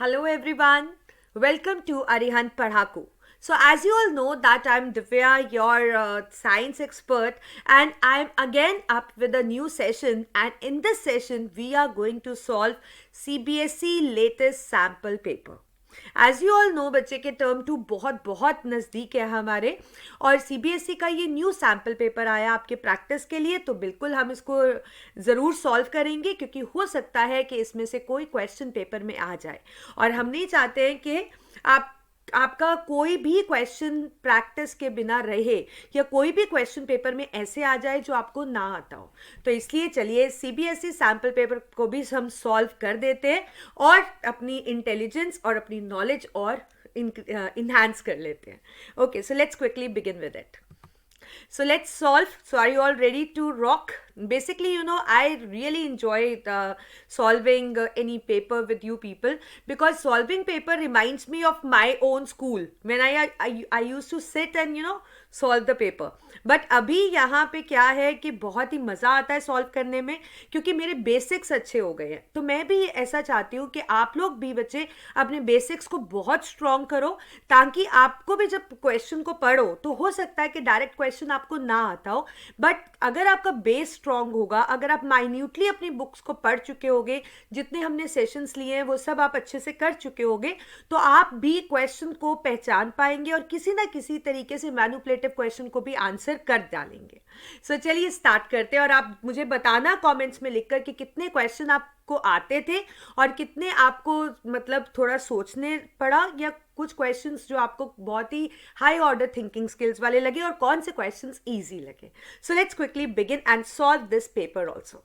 Hello everyone. Welcome to Arihant Padhaku. So as you all know that I'm Divya, your science expert, and I'm again up with a new session, and in this session we are going to solve CBSE latest sample paper. As you all know बच्चे के term to बहुत बहुत नज़दीक है हमारे, और CBSE का ये न्यू सैम्पल पेपर आया आपके प्रैक्टिस के लिए, तो बिल्कुल हम इसको ज़रूर सॉल्व करेंगे क्योंकि हो सकता है कि इसमें से कोई क्वेश्चन पेपर में आ जाए, और हम नहीं चाहते हैं कि आपका कोई भी क्वेश्चन प्रैक्टिस के बिना रहे या कोई भी क्वेश्चन पेपर में ऐसे आ जाए जो आपको ना आता हो। तो इसलिए चलिए सीबीएसई सैम्पल पेपर को भी हम सॉल्व कर देते हैं और अपनी इंटेलिजेंस और अपनी नॉलेज और इन्हांस कर लेते हैं। Okay, so let's quickly begin with it. So let's solve. So are you all ready to rock? Basically, I really enjoy solving any paper with you people, because solving paper reminds me of my own school when I used to sit and solve the paper. But अभी यहाँ पे क्या है कि बहुत ही मज़ा आता है सॉल्व करने में, क्योंकि मेरे बेसिक्स अच्छे हो गए हैं। तो मैं भी ऐसा चाहती हूँ कि आप लोग भी बच्चे अपने बेसिक्स को बहुत स्ट्रॉन्ग करो, ताकि आपको भी जब क्वेश्चन को पढ़ो तो हो सकता है कि डायरेक्ट क्वेश्चन आपको ना आता हो, बट अगर आपका बेस स्ट्रॉन्ग होगा, अगर आप माइन्यूटली अपनी बुक्स को पढ़ चुके होगे, जितने हमने सेशंस लिए हैं वो सब आप अच्छे से कर चुके होगे, तो आप भी क्वेश्चन को पहचान पाएंगे और किसी ना किसी तरीके से मैनिपुलेटिव क्वेश्चन को भी आंसर कर डालेंगे। सो चलिए स्टार्ट करते हैं, और आप मुझे बताना कमेंट्स में लिखकर कि कितने क्वेश्चन आपको आते थे और कितने आपको मतलब थोड़ा सोचने पड़ा, या कुछ क्वेश्चंस जो आपको बहुत ही हाई ऑर्डर थिंकिंग स्किल्स वाले लगे और कौन से क्वेश्चंस इजी लगे। So let's quickly begin and solve this paper also.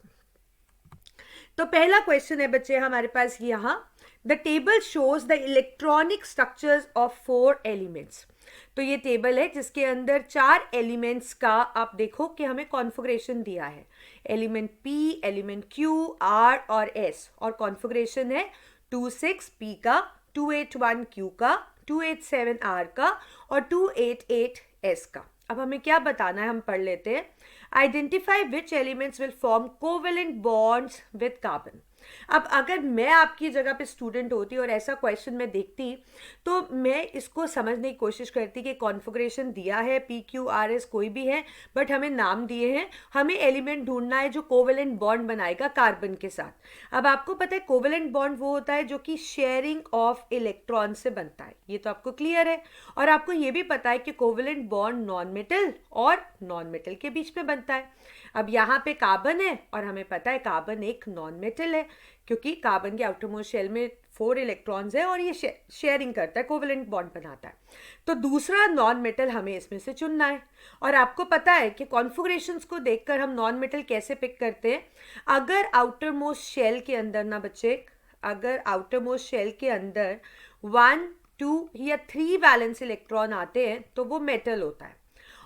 तो पहला क्वेश्चन है बच्चे हमारे पास यहाँ, the table shows the electronic structures of 4 elements. तो ये टेबल है जिसके अंदर 4 एलिमेंट्स का आप देखो कि हमें कॉन्फ़िगरेशन दिया है, element P, element Q, R और S, और कॉन्फ़िगरेशन है 26 P का, 281 Q का, 287 R का और 288 S का। अब हमें क्या बताना है, हम पढ़ लेते हैं। Identify which elements will form covalent bonds with carbon. अब अगर मैं आपकी जगह पे स्टूडेंट होती और ऐसा क्वेश्चन मैं देखती, तो मैं इसको समझने की कोशिश करती कि कॉन्फ़िगरेशन दिया है पी क्यू आर एस कोई भी है, बट हमें नाम दिए हैं, हमें एलिमेंट ढूंढना है जो कोवेलेंट बॉन्ड बनाएगा कार्बन के साथ। अब आपको पता है कोवेलेंट बॉन्ड वो होता है जो कि शेयरिंग ऑफ इलेक्ट्रॉन से बनता है, ये तो आपको क्लियर है। और आपको ये भी पता है कि कोवेलेंट बॉन्ड नॉन मेटल और नॉन मेटल के बीच में बनता है। अब यहाँ पे कार्बन है और हमें पता है कार्बन एक नॉन मेटल है, क्योंकि कार्बन के आउटरमोस्ट शेल में 4 इलेक्ट्रॉन्स है और ये शेयरिंग करता है, कोवेलेंट बॉन्ड बनाता है। तो दूसरा नॉन मेटल हमें इसमें से चुनना है, और आपको पता है कि कॉन्फ़िगरेशंस को देखकर हम नॉन मेटल कैसे पिक करते हैं। अगर आउटरमोस्ट शेल के अंदर ना बच्चे, अगर आउटरमोस्ट शेल के अंदर 1, 2 या 3 वैलेंस इलेक्ट्रॉन आते हैं तो वो मेटल होता है,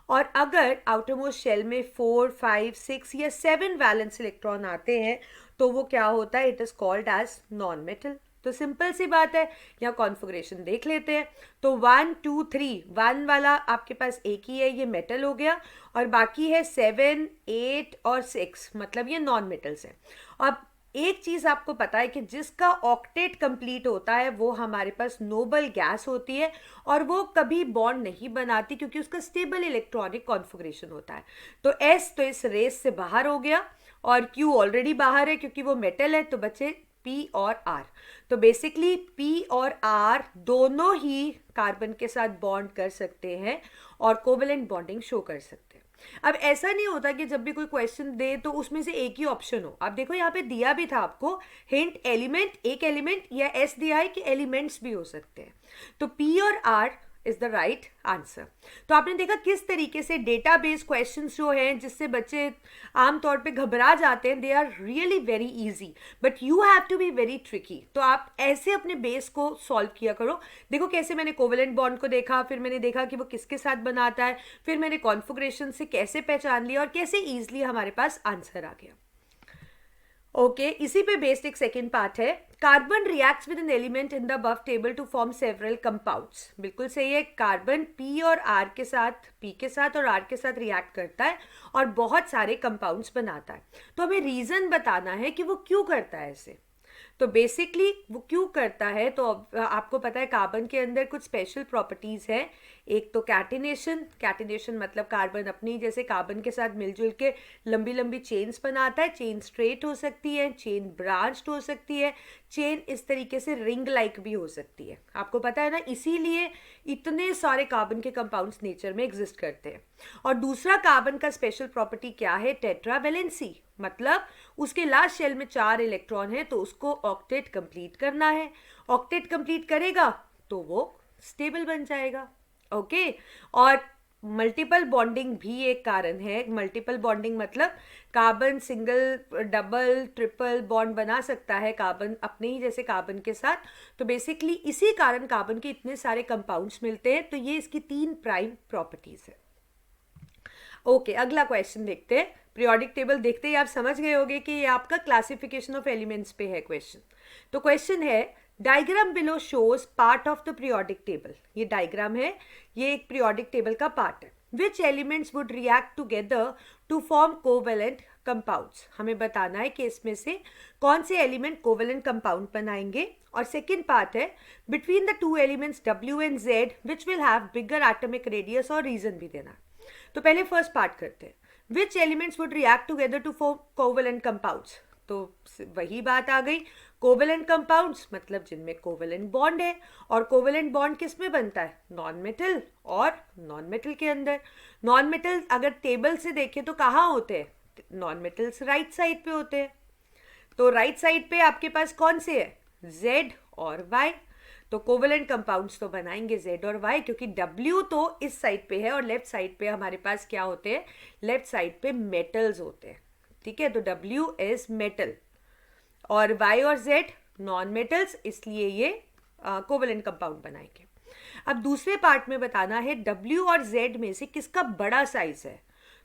और अगर आउटरमोस्ट शेल में 4, 5, 6 या 7 वैलेंस इलेक्ट्रॉन आते हैं तो वो क्या होता है, it is called as non metal. तो सिंपल सी बात है, यहाँ कॉन्फ़िगरेशन देख लेते हैं। तो 1, 2, 3, 1 वाला आपके पास एक ही है, ये मेटल हो गया, और बाकी है 7, 8 और 6, मतलब ये नॉन मेटल्स हैं। अब एक चीज़ आपको पता है कि जिसका ऑक्टेट कंप्लीट होता है वो हमारे पास नोबल गैस होती है, और वो कभी बॉन्ड नहीं बनाती क्योंकि उसका स्टेबल इलेक्ट्रॉनिक कॉन्फ़िगरेशन होता है। तो S तो इस रेस से बाहर हो गया, और Q ऑलरेडी बाहर है क्योंकि वो मेटल है, तो बचे P और R। तो बेसिकली P और R दोनों ही कार्बन के साथ बॉन्ड कर सकते हैं और कोवेलेंट बॉन्डिंग शो कर सकते हैं। अब ऐसा नहीं होता कि जब भी कोई क्वेश्चन दे तो उसमें से एक ही ऑप्शन हो। आप देखो यहाँ पे दिया भी था आपको हिंट, एलिमेंट, एक एलिमेंट, या एस दिया है कि एलिमेंट्स भी हो सकते हैं। तो पी और R is the right answer. तो आपने देखा किस तरीके से डेटाबेस क्वेश्चंस जो हैं जिससे बच्चे आमतौर पे घबरा जाते हैं, they are really very easy, but you have to be very tricky. तो आप ऐसे अपने बेस को सॉल्व किया करो। देखो कैसे मैंने कोवेलेंट बॉन्ड को देखा, फिर मैंने देखा कि वो किसके साथ बनाता है, फिर मैंने कॉन्फ़िगरेशन से कैसे पहचान लिया और कैसे ईजिली हमारे पास आंसर आ गया। ओके, इसी पे बेस्ड एक सेकेंड पार्ट है, carbon reacts with an element in the above table to form several compounds. बिल्कुल सही है, कार्बन पी और आर के साथ, पी के साथ और आर के साथ रिएक्ट करता है और बहुत सारे कंपाउंड्स बनाता है। तो हमें रीजन बताना है कि वो क्यों करता है ऐसे। तो बेसिकली वो क्यों करता है, तो आपको पता है कार्बन के अंदर कुछ स्पेशल प्रॉपर्टीज़ है। एक तो कैटिनेशन मतलब कार्बन अपनी जैसे कार्बन के साथ मिलजुल के लंबी लंबी चेन्स बनाता है। चेन स्ट्रेट हो सकती है, चेन ब्रांच्ड हो सकती है, चेन इस तरीके से रिंग लाइक भी हो सकती है। आपको पता है ना, इसीलिए इतने सारे कार्बन के कंपाउंड्स नेचर में एग्जिस्ट करते हैं। और दूसरा कार्बन का स्पेशल प्रॉपर्टी क्या है, टेट्रावेलेंसी, मतलब उसके लास्ट शेल में 4 इलेक्ट्रॉन है, तो उसको ऑक्टेट कंप्लीट करना है। ऑक्टेट कंप्लीट करेगा तो वो स्टेबल बन जाएगा। ओके और मल्टीपल बॉन्डिंग भी एक कारण है। मल्टीपल बॉन्डिंग मतलब carbon single, double, triple bond बना सकता है कार्बन अपने ही जैसे कार्बन के साथ। तो बेसिकली इसी कारण कार्बन के इतने सारे कंपाउंड्स मिलते हैं। तो ये इसकी 3 प्राइम प्रॉपर्टीज है। ओके अगला क्वेश्चन देखते हैं। पीरियोडिक टेबल देखते ही आप समझ गए होंगे कि ये आपका क्लासिफिकेशन ऑफ एलिमेंट्स पे है क्वेश्चन। तो क्वेश्चन है, diagram below shows part of the periodic table. ये डायग्राम है, ये एक पीरियोडिक टेबल का पार्ट है। Which elements would react together to form covalent compounds. हमें बताना है कि इसमें से कौन से एलिमेंट कोवेलेंट कंपाउंड बनाएंगे। और सेकेंड पार्ट है, between the 2 elements W and Z which will have bigger atomic radius, और रीजन भी देना। तो पहले फर्स्ट पार्ट करते हैं, which elements would react together to form covalent compounds. तो वही बात आ गई, कोवेलेंट कंपाउंड्स मतलब जिनमें कोवेलेंट बॉन्ड है। और कोवेलेंट बॉन्ड किस में बनता है, नॉन मेटल और नॉन मेटल के अंदर। नॉन मेटल अगर टेबल से देखें तो कहाँ होते हैं, नॉन मेटल्स राइट साइड पे होते हैं। तो राइट साइड पे आपके पास कौन से है, Z और Y। तो कोवेलेंट कंपाउंड्स तो बनाएंगे Z और Y, क्योंकि W तो इस साइड पे है और लेफ्ट साइड पे हमारे पास क्या होते हैं, लेफ्ट साइड पे मेटल्स होते हैं। ठीक है, तो W इज मेटल और Y और Z नॉन मेटल्स, इसलिए ये कोवेलेंट कंपाउंड बनाएंगे। अब दूसरे पार्ट में बताना है W और Z में से किसका बड़ा साइज है।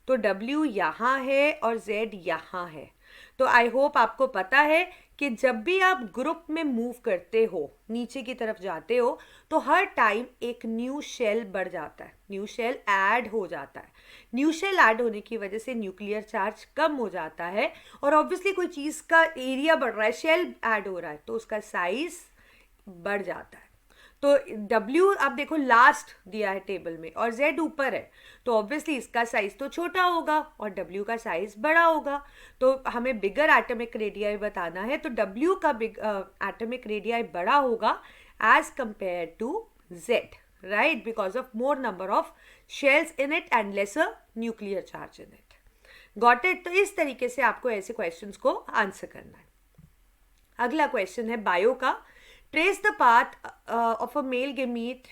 तो W यहाँ है और Z यहाँ है। तो आई होप आपको पता है कि जब भी आप ग्रुप में मूव करते हो, नीचे की तरफ जाते हो, तो हर टाइम एक न्यू शेल बढ़ जाता है, न्यू शेल ऐड हो जाता है। न्यू शेल ऐड होने की वजह से न्यूक्लियर चार्ज कम हो जाता है और ऑब्वियसली कोई चीज़ का एरिया बढ़ रहा है, शेल ऐड हो रहा है, तो उसका साइज बढ़ जाता है। तो W आप देखो लास्ट दिया है टेबल में और Z ऊपर है, तो ऑब्वियसली इसका साइज तो छोटा होगा और W का साइज बड़ा होगा। तो हमें बिगर एटॉमिक रेडियाई बताना है, तो W का बिग एटॉमिक रेडियाई बड़ा होगा as compare to Z, right, because of more number of shells in it and lesser nuclear charge in it. Got it. तो इस तरीके से आपको ऐसे क्वेश्चंस को आंसर करना है। अगला क्वेश्चन है बायो का। Trace the path of a male gamete.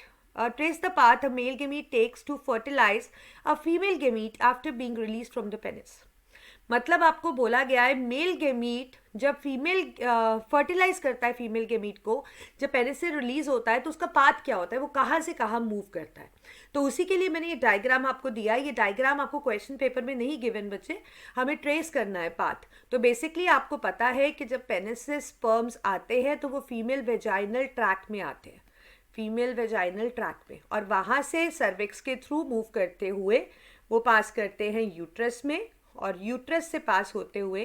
Trace the path a male gamete takes to fertilize a female gamete after being released from the penis. मतलब आपको बोला गया है मेल गेमीट जब फीमेल फर्टिलाइज करता है फीमेल गेमीट को, जब पेनिस से रिलीज होता है तो उसका पाथ क्या होता है, वो कहाँ से कहाँ मूव करता है। तो उसी के लिए मैंने ये डायग्राम आपको दिया है। ये डायग्राम आपको क्वेश्चन पेपर में नहीं गिवन बच्चे, हमें ट्रेस करना है पाथ। तो बेसिकली आपको पता है कि जब पेनिस से स्पर्म्स आते हैं तो वो फीमेल वेजाइनल ट्रैक्ट में आते हैं, फीमेल वेजाइनल ट्रैक्ट में, और वहाँ से सर्विक्स के थ्रू मूव करते हुए वो पास करते हैं यूट्रस में, और यूट्रस से पास होते हुए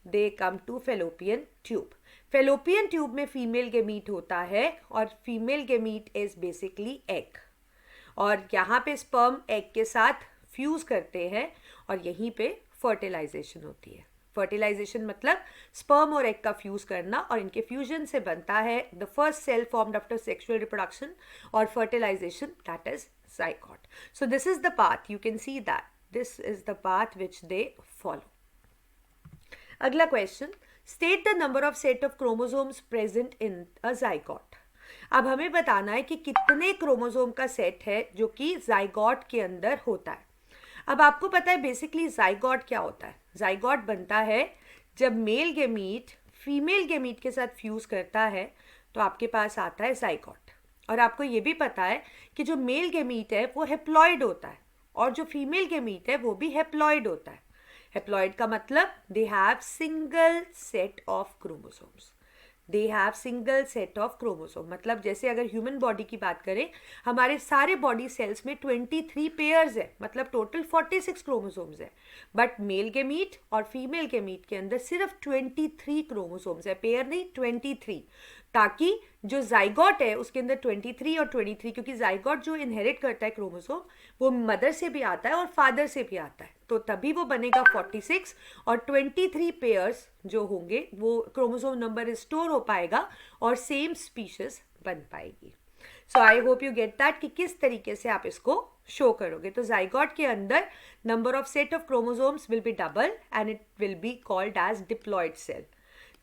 they come to fallopian tube. Fallopian tube में फीमेल गेमीट होता है और female gamete is basically egg, और यहाँ पे स्पर्म एग के साथ फ्यूज करते हैं और यहीं पे फर्टिलाइजेशन होती है। फर्टिलाइजेशन मतलब स्पर्म और एग का फ्यूज करना, और इनके फ्यूजन से बनता है the first cell formed after sexual reproduction, और fertilization that is zygote. So this is the path, you can see that this is the path which they follow. अगला question, state the number of set of chromosomes present in a zygote. अब हमें बताना है कि कितने chromosome का set है जो कि जाइगोट के अंदर होता है। अब आपको पता है बेसिकली जाइगोट क्या होता है। जाइगोट बनता है जब मेल गेमीट फीमेल गेमीट के साथ फ्यूज करता है, तो आपके पास आता है जाइगोट। और आपको ये भी पता है कि जो मेल गेमीट है वो हेप्लॉइड होता है और जो फीमेल गेमीट है वो भी हेप्लॉइड होता है। हेप्लॉइड का मतलब they have single set of chromosomes, they have single set of chromosome. मतलब जैसे अगर ह्यूमन बॉडी की बात करें, हमारे सारे बॉडी सेल्स में 23 पेयर्स है, मतलब टोटल 46 क्रोमोसोम्स है। बट मेल के मीट और फीमेल के मीट के अंदर सिर्फ 23 क्रोमोसोम्स है, पेयर नहीं 23, ताकि जो जाइगोट है उसके अंदर 23 और 23, क्योंकि जाइगोट जो इनहेरिट करता है क्रोमोसोम वो मदर से भी आता है और फादर से भी आता है, तो तभी वो बनेगा 46 और 23 पेयर्स जो होंगे वो क्रोमोसोम नंबर स्टोर हो पाएगा और सेम स्पीशीज बन पाएगी। So I hope you get that कि किस तरीके से आप इसको शो करोगे। तो जाइगोट के अंदर number of set of chromosomes will be double and it will be called as diploid cell.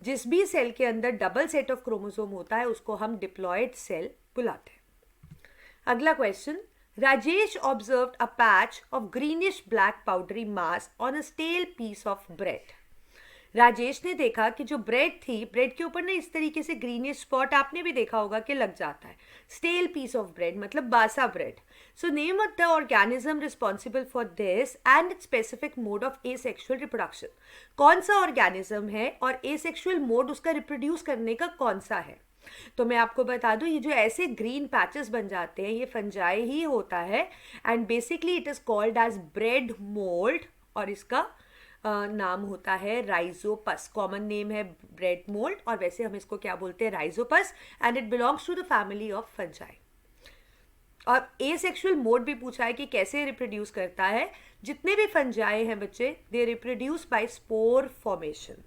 जिस भी सेल के अंदर डबल सेट ऑफ क्रोमोसोम होता है उसको हम डिप्लॉयड सेल बुलाते हैं। अगला question, Rajesh observed a patch of greenish black powdery mass on a stale piece of bread. Rajesh ने देखा कि जो ब्रेड थी, ब्रेड के ऊपर ना इस तरीके से ग्रीनिश स्पॉट आपने भी देखा होगा कि लग जाता है। स्टेल पीस ऑफ ब्रेड मतलब बासा bread. So name of the organism responsible for this and it's specific mode of asexual reproduction. कौन सा ऑर्गेनिज्म है और एसेक्सुअल मोड उसका रिप्रोड्यूस करने का कौन सा है। तो मैं आपको बता दूं, ये जो ऐसे ग्रीन पैचेस बन जाते हैं ये फंजाई ही होता है and basically it is called as bread mould और इसका नाम होता है राइजोपस। कॉमन नेम है ब्रेड मोल्ड और वैसे हम इसको क्या बोलते हैं, rhizopus, and it belongs to the family of fungi. और एसेक्सुअल मोड भी पूछा है कि कैसे रिप्रोड्यूस करता है। जितने भी फंजाई हैं बच्चे, they reproduce by spore formation.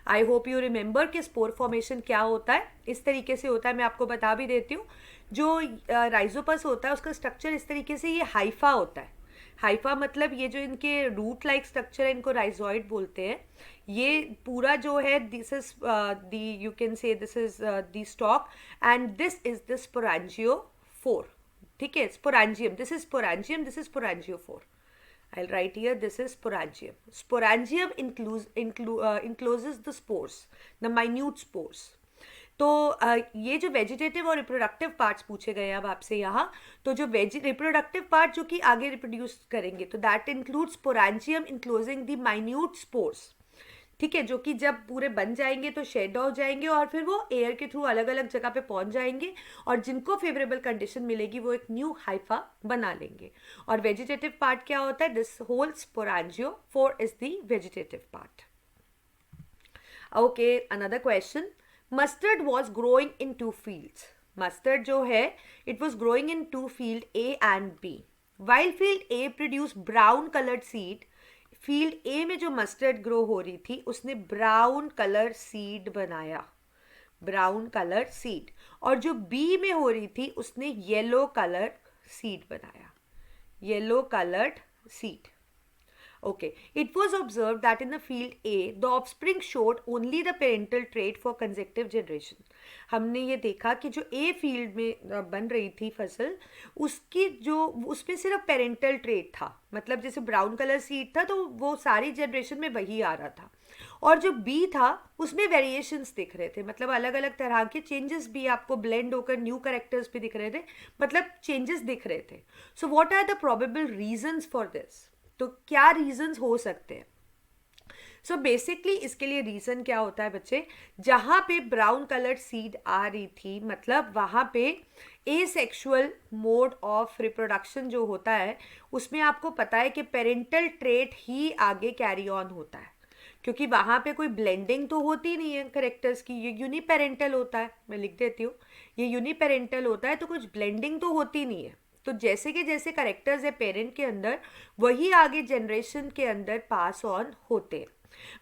I hope you remember कि स्पोर फॉर्मेशन क्या होता है। इस तरीके से होता है, मैं आपको बता भी देती हूँ। जो राइजोपस होता है उसका स्ट्रक्चर इस तरीके से, ये हाइफा होता है। हाइफा मतलब ये जो इनके रूट लाइक स्ट्रक्चर है इनको राइजॉइड बोलते हैं। ये पूरा जो है this is the, you can say this is the stock and this is the sporangiophore. ठीक है, sporangium, this is sporangium, this is sporangiophore. I'll write here this is sporangium. Sporangium encloses the spores, the minute spores. तो ये जो vegetative और reproductive parts पूछे गए अब आपसे यहाँ, तो जो रिप्रोडक्टिव पार्ट जो कि आगे रिप्रोड्यूस करेंगे तो that include sporangium enclosing the minute spores. ठीक है, जो कि जब पूरे बन जाएंगे तो शेड हो जाएंगे और फिर वो एयर के थ्रू अलग अलग जगह पे पहुंच जाएंगे और जिनको फेवरेबल कंडीशन मिलेगी वो एक न्यू हाइफा बना लेंगे। और वेजिटेटिव पार्ट क्या होता है, this whole sporangiophore is the vegetative part. Okay, another question, mustard was growing in 2 fields. Mustard जो है it was growing in 2 fields A and B. While field A produced brown colored seed, field A में जो mustard grow हो रही थी उसने brown colour seed बनाया, brown colour seed. और जो बी में हो रही थी उसने येलो कलर सीड बनाया, yellow coloured seed. Okay, it was observed that in the field A, the offspring showed only the parental trait for consecutive generation. हमने ये देखा कि जो A फील्ड में बन रही थी फसल, उसकी जो उसमें सिर्फ पेरेंटल ट्रेट था, मतलब जैसे ब्राउन कलर सीड था तो वो सारी जनरेशन में वही आ रहा था। और जो B था उसमें वेरिएशंस दिख रहे थे, मतलब अलग अलग तरह के चेंजेस भी आपको ब्लेंड होकर न्यू कैरेक्टर्स भी दिख रहे थे, मतलब चेंजेस दिख रहे थे। So what are the probable reasons for this, तो क्या रीजंस हो सकते हैं। सो बेसिकली इसके लिए रीजन क्या होता है बच्चे, जहां पे ब्राउन कलर्ड सीड आ रही थी मतलब वहां पे एसेक्सुअल मोड ऑफ रिप्रोडक्शन जो होता है उसमें आपको पता है कि पेरेंटल ट्रेट ही आगे कैरी ऑन होता है, क्योंकि वहां पे कोई ब्लेंडिंग तो होती नहीं है कैरेक्टर्स की, ये यूनिपेरेंटल होता है। मैं लिख देती हूँ, ये यूनिपेरेंटल होता है तो कुछ ब्लेंडिंग तो होती नहीं है। तो जैसे कि जैसे करेक्टर्स है पेरेंट के अंदर वही आगे जनरेशन के अंदर पास ऑन होते हैं।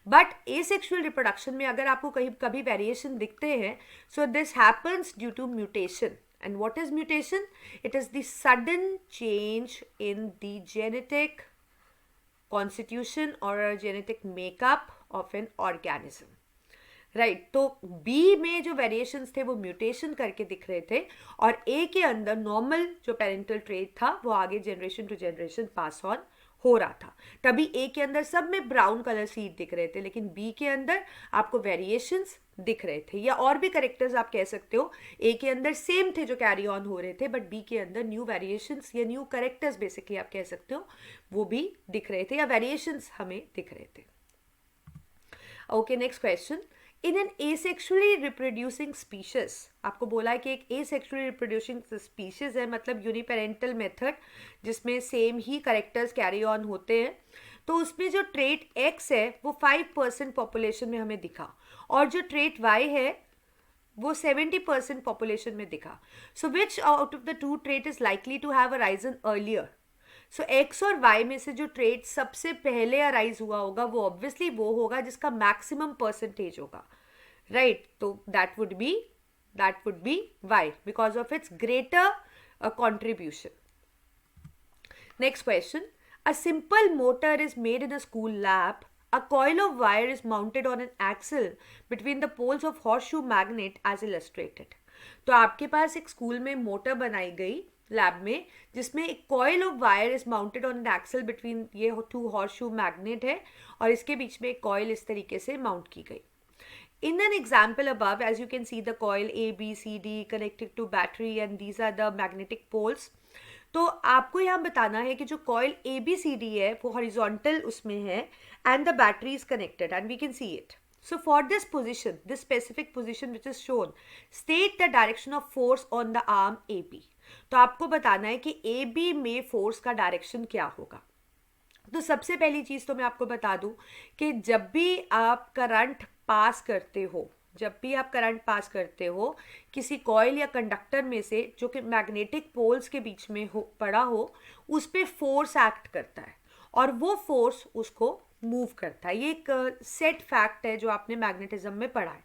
बट एसेक्सुअल रिप्रोडक्शन में अगर आपको कहीं कभी वेरिएशन दिखते हैं, so this happens due to mutation. And what is mutation? It is the sudden change in the genetic constitution और genetic makeup of an organism. Right, तो बी में जो वेरिएशंस थे वो म्यूटेशन करके दिख रहे थे और ए के अंदर नॉर्मल जो पेरेंटल ट्रेट था वो आगे generation to generation pass on हो रहा था। तभी ए के अंदर सब में ब्राउन कलर सीड दिख रहे थे, लेकिन बी के अंदर आपको वेरिएशंस दिख रहे थे, या और भी करेक्टर्स आप कह सकते हो। ए के अंदर सेम थे जो कैरी ऑन हो रहे थे, बट बी के अंदर न्यू वेरिएशंस या न्यू करेक्टर्स बेसिकली आप कह सकते हो वो भी दिख रहे थे, या वेरिएशंस हमें दिख रहे थे। Okay, next question, in an asexually reproducing species, आपको बोला है कि एक एसेक्सुअली रिप्रोड्यूसिंग स्पीशीज है, मतलब यूनिपेरेंटल मेथड जिसमें same he characters carry on होते हैं, तो उसमें जो ट्रेट एक्स है वो 5% पॉपुलेशन में हमें दिखा, और जो ट्रेट वाई है वो 70% पॉपुलेशन में दिखा. So which out of the two trait is likely to have arisen earlier? So X और वाई में से जो ट्रेट सबसे पहले अराइज हुआ होगा वो ऑब्वियसली वो होगा जिसका मैक्सिमम परसेंटेज होगा, राइट? तो that would B why because of its greater contribution. Next question. A simple motor is made in a school lab. A coil of wire is mounted on an axle between the poles of horseshoe magnet as illustrated. तो आपके पास एक school में motor बनाई गई lab में जिसमें एक coil of wire is mounted on an axle between, ये टू हॉर्सशू मैग्नेट है और इसके बीच में एक कॉइल इस तरीके से माउंट की गई. In an example above, as you can see the coil A, B, C, D connected to battery and these are the magnetic poles. तो आपको यहाँ बताना है कि जो coil A, B, C, D है वो horizontal उसमें है and the battery is connected and we can see it. So for this position, this specific position which is shown, state the direction of force on the arm AB. तो आपको बताना है कि AB में force का direction क्या होगा. तो सबसे पहली चीज़ तो मैं आपको बता दूं कि जब भी आप करंट पास करते हो किसी कॉइल या कंडक्टर में से जो कि मैग्नेटिक पोल्स के बीच में पड़ा हो, उस पर फोर्स एक्ट करता है और वो फोर्स उसको मूव करता है. ये एक सेट फैक्ट है जो आपने मैग्नेटिज्म में पढ़ा है,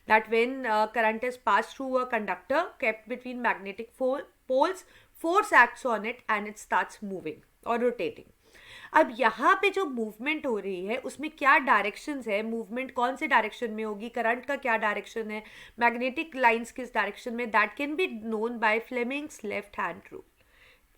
that when current is pass through a conductor kept between magnetic poles, force acts on it and it starts moving और रोटेटिंग. अब यहाँ पे जो मूवमेंट हो रही है उसमें क्या डायरेक्शंस है, मूवमेंट कौन से डायरेक्शन में होगी, करंट का क्या डायरेक्शन है, मैग्नेटिक लाइंस किस डायरेक्शन में, that can be known by Fleming's left hand rule.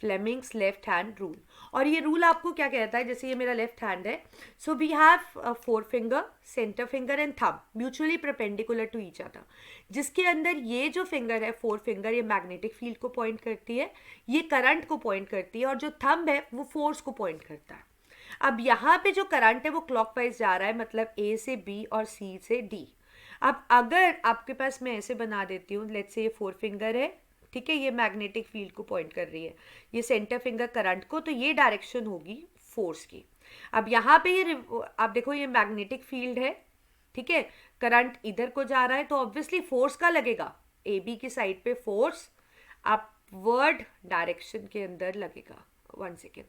Fleming's left hand rule. और ये रूल आपको क्या कहता है, जैसे ये मेरा लेफ्ट हैंड है, so we have fore finger, centre finger and thumb mutually perpendicular to each other, जिसके अंदर ये जो फिंगर है फोर फिंगर ये मैग्नेटिक फील्ड को पॉइंट करती है, ये करंट को पॉइंट करती है, और जो थंब है वो फोर्स को पॉइंट करता है. अब यहाँ पे जो करंट है वो क्लॉकवाइज जा रहा है, मतलब ए से बी और सी से डी. अब अगर आपके पास, मैं ऐसे बना देती हूँ, लेट्स से ये फोर फिंगर है, ठीक है, ये मैग्नेटिक फील्ड को पॉइंट कर रही है, ये सेंटर फिंगर करंट को, तो ये डायरेक्शन होगी फोर्स की. अब यहाँ पे ये आप देखो ये मैग्नेटिक फील्ड है, ठीक है, करंट इधर को जा रहा है, तो ऑब्वियसली फोर्स का लगेगा ए बी की साइड पे, फोर्स अपवर्ड डायरेक्शन के अंदर लगेगा. 1 second.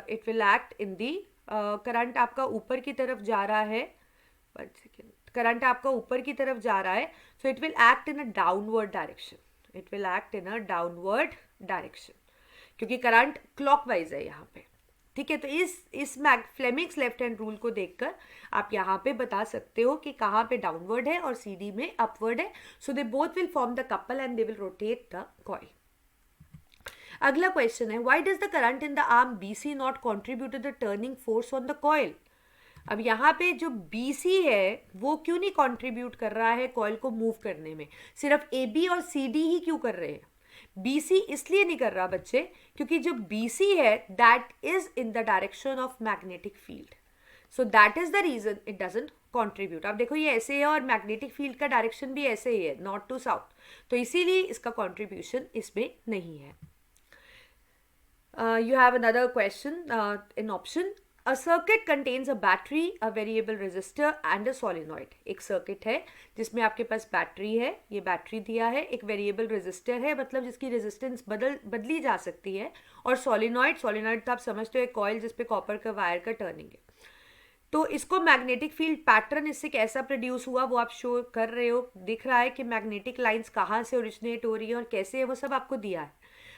It will act in the, current आपका ऊपर की तरफ जा रहा है, 1 सेकेंड, करंट आपका ऊपर की तरफ जा रहा है, so it will act in a downward direction, it will act in a downward direction क्योंकि करंट क्लॉकवाइज है यहाँ पे, ठीक है. तो इस फ्लेमिंग्स लेफ्ट हैंड रूल को देखकर आप यहाँ पे बता सकते हो कि कहाँ पे डाउनवर्ड है और सी डी में अपवर्ड है. So they both will form the couple and they will rotate the coil. अगला क्वेश्चन है, why does the current in the arm BC not contribute to the turning force on the coil? अब यहाँ पे जो BC है वो क्यों नहीं कॉन्ट्रीब्यूट कर रहा है कॉइल को मूव करने में, सिर्फ AB और CD ही क्यों कर रहे हैं? BC इसलिए नहीं कर रहा बच्चे क्योंकि जो BC है that is in the direction of magnetic field, so that is the reason it doesn't contribute. अब देखो ये ऐसे है और मैग्नेटिक फील्ड का डायरेक्शन भी ऐसे ही है, नॉर्थ टू साउथ, तो इसीलिए इसका कॉन्ट्रीब्यूशन इसमें नहीं है. You have another question in option. A circuit contains a battery, a variable resistor and a solenoid. एक सर्किट है जिसमें आपके पास बैटरी है, ये बैटरी दिया है, एक वेरिएबल रेजिस्टर है मतलब जिसकी रेजिस्टेंस बदली जा सकती है, और सोलिनॉइड तो आप समझते हो एक कॉइल जिस पे कॉपर का वायर का टर्निंग है. तो इसको मैग्नेटिक फील्ड पैटर्न इससे कैसा प्रोड्यूस हुआ वो आप शो कर रहे हो, दिख रहा है कि मैग्नेटिक लाइंस कहाँ से ओरिजिनेट हो रही है और कैसे है, वो सब आपको दिया है.